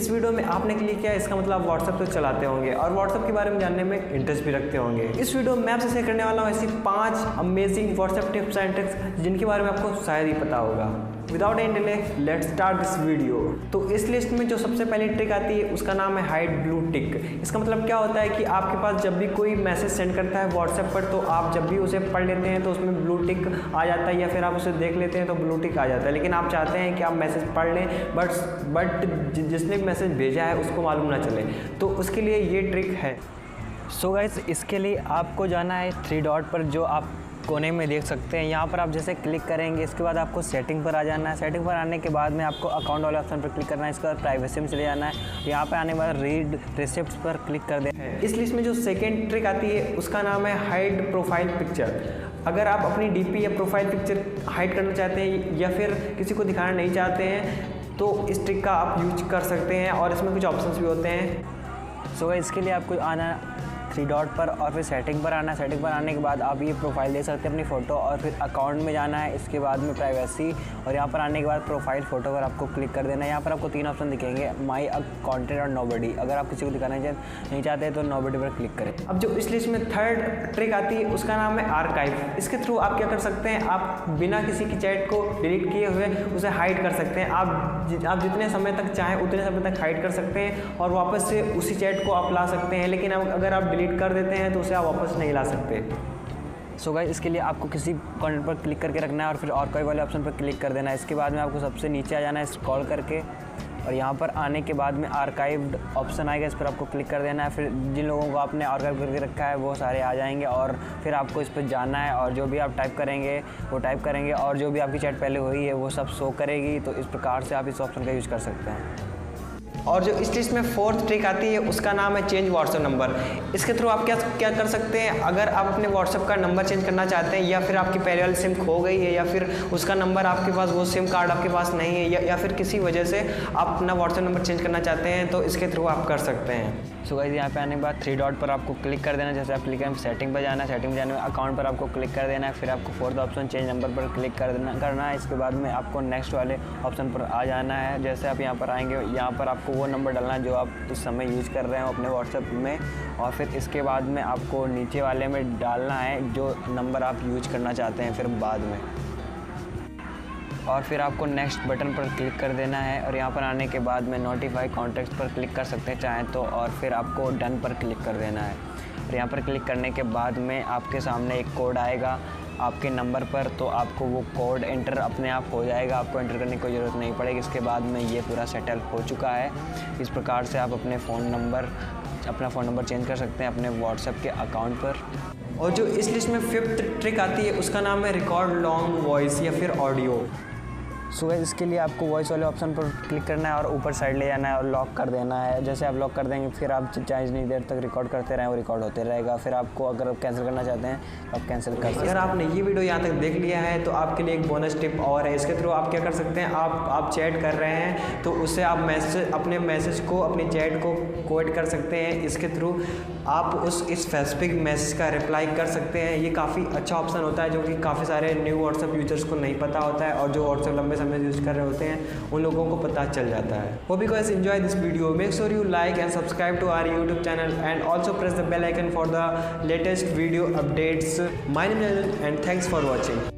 इस वीडियो में आपने क्लिक किया, इसका मतलब आप व्हाट्सएप तो चलाते होंगे और व्हाट्सएप के बारे में जानने में इंटरेस्ट भी रखते होंगे। इस वीडियो में मैं आपसे शेयर करने वाला हूँ ऐसी 5 amazing WhatsApp tips and tricks जिनके बारे में आपको शायद ही पता होगा। Without any delay let's start this video. तो इस लिस्ट में जो सबसे पहली ट्रिक आती है उसका नाम है हाइड ब्लू टिक। इसका मतलब क्या होता है कि आपके पास जब भी कोई मैसेज सेंड करता है व्हाट्सएप पर, तो आप जब भी उसे पढ़ लेते हैं तो उसमें ब्लू टिक आ जाता है, या फिर आप उसे देख लेते हैं तो ब्लू टिक आ जाता है। लेकिन आप चाहते हैं कि आप मैसेज पढ़ लें बट जिसने मैसेज भेजा है उसको मालूम ना चले, तो उसके लिए ये ट्रिक है। सो गाइस, इसके लिए आपको जाना है 3 डॉट पर, जो आप कोने में देख सकते हैं। यहाँ पर आप जैसे क्लिक करेंगे, इसके बाद आपको सेटिंग पर आ जाना है। सेटिंग पर आने के बाद में आपको अकाउंट वाले ऑप्शन पर क्लिक करना है। इसके बाद प्राइवेसी में चले जाना है। यहाँ पर आने के बाद रीड रिसिप्ट्स पर क्लिक कर देना है। इस लिस्ट में जो सेकेंड ट्रिक आती है उसका नाम है हाइड प्रोफाइल पिक्चर। अगर आप अपनी डीपी या प्रोफाइल पिक्चर हाइड करना चाहते हैं या फिर किसी को दिखाना नहीं चाहते हैं तो इस ट्रिक का आप यूज कर सकते हैं और इसमें कुछ ऑप्शंस भी होते हैं। सो इसके लिए आपको आना 3 डॉट पर और फिर सेटिंग पर आना है। सेटिंग पर आने के बाद आप ये प्रोफाइल दे सकते हैं अपनी फ़ोटो, और फिर अकाउंट में जाना है। इसके बाद में प्राइवेसी, और यहाँ पर आने के बाद प्रोफाइल फ़ोटो पर आपको क्लिक कर देना है। यहाँ पर आपको 3 ऑप्शन दिखेंगे, माई कॉन्टेंट और नोबडी। अगर आप किसी को दिखाना नहीं चाहते तो नोबडी पर क्लिक करें। अब जो इस लिस्ट में थर्ड ट्रिक आती है उसका नाम है आर्काइव। इसके थ्रू आप क्या कर सकते हैं, आप बिना किसी की चैट को डिलीट किए हुए उसे हाइड कर सकते हैं। आप जितने समय तक चाहें उतने समय तक हाइड कर सकते हैं और वापस से उसी चैट को आप ला सकते हैं। लेकिन अगर आप डिलीट कर देते हैं तो उसे आप वापस नहीं ला सकते। सो गाइस, इसके लिए आपको किसी कंटेंट पर क्लिक करके रखना है और फिर आर्काइव वाले ऑप्शन पर क्लिक कर देना है। इसके बाद में आपको सबसे नीचे आ जाना है स्क्रॉल करके, और यहाँ पर आने के बाद में आर्काइव्ड ऑप्शन आएगा, इस पर आपको क्लिक कर देना है। फिर जिन लोगों को आपने आर्काइव करके रखा है वो सारे आ जाएंगे और फिर आपको इस पर जाना है और जो भी आप टाइप करेंगे वो टाइप करेंगे और जो भी आपकी चैट पहले हुई है वो सब शो करेगी। तो इस प्रकार से आप इस ऑप्शन का यूज़ कर सकते हैं। और जो इस लिस्ट में फोर्थ ट्रिक आती है उसका नाम है चेंज व्हाट्सएप नंबर। इसके थ्रू आप क्या कर सकते हैं, अगर आप अपने व्हाट्सएप का नंबर चेंज करना चाहते हैं या फिर आपकी पहले वाली सिम खो गई है या फिर उसका नंबर आपके पास, वो सिम कार्ड आपके पास नहीं है या फिर किसी वजह से आप अपना व्हाट्सएप नंबर चेंज करना चाहते हैं तो इसके थ्रू आप कर सकते हैं। सो गाइस, यहाँ पे आने के बाद 3 डॉट पर आपको क्लिक कर देना। जैसे आप क्लिक करें सेटिंग पर जाना है। सेटिंग पर जाने में अकाउंट पर आपको क्लिक कर देना है। फिर आपको 4th ऑप्शन चेंज नंबर पर क्लिक करना है। इसके बाद में आपको नेक्स्ट वाले ऑप्शन पर आ जाना है। जैसे आप यहाँ पर आएंगे, यहाँ पर आपको वो नंबर डालना है जो आप इस समय यूज़ कर रहे हो अपने व्हाट्सएप में, और फिर इसके बाद में आपको नीचे वाले में डालना है जो नंबर आप यूज करना चाहते हैं फिर बाद में, और फिर आपको नेक्स्ट बटन पर क्लिक कर देना है। और यहाँ पर आने के बाद में नोटिफाई कॉन्टैक्ट्स पर क्लिक कर सकते हैं चाहें तो, और फिर आपको डन पर क्लिक कर देना है। और यहाँ पर क्लिक करने के बाद में आपके सामने एक कोड आएगा आपके नंबर पर, तो आपको वो कोड एंटर अपने आप हो जाएगा, आपको एंटर करने की कोई ज़रूरत नहीं पड़ेगी। इसके बाद में ये पूरा सेटल हो चुका है। इस प्रकार से आप अपना फ़ोन नंबर चेंज कर सकते हैं अपने व्हाट्सएप के अकाउंट पर। और जो इस लिस्ट में 5th ट्रिक आती है उसका नाम है रिकॉर्ड लॉन्ग वॉइस या फिर ऑडियो। सो इसके लिए आपको वॉइस वाले ऑप्शन पर क्लिक करना है और ऊपर साइड ले जाना है और लॉक कर देना है। जैसे आप लॉक कर देंगे फिर आप चाहे जितनी देर तक रिकॉर्ड करते रहें वो रिकॉर्ड होते रहेगा। फिर आपको अगर आप कैंसिल करना चाहते हैं तो आप कैंसिल कर सकते हैं। अगर आपने ये वीडियो यहाँ तक देख लिया है तो आपके लिए एक बोनस टिप और है। इसके थ्रू आप क्या कर सकते हैं, आप चैट कर रहे हैं तो उससे आप अपने मैसेज को, अपनी चैट को कोड कर सकते हैं। इसके थ्रू आप इस स्पेसिफिक मैसेज का रिप्लाई कर सकते हैं। ये काफ़ी अच्छा ऑप्शन होता है जो कि काफ़ी सारे न्यू व्हाट्सएप यूजर्स को नहीं पता होता है, और जो व्हाट्सएप लंबे समय से यूज़ कर रहे होते हैं उन लोगों को पता चल जाता है। Hope you guys enjoy this video. Make sure you like and subscribe to our YouTube channel and also press the bell icon for the latest video updates. My name is and thanks for watching.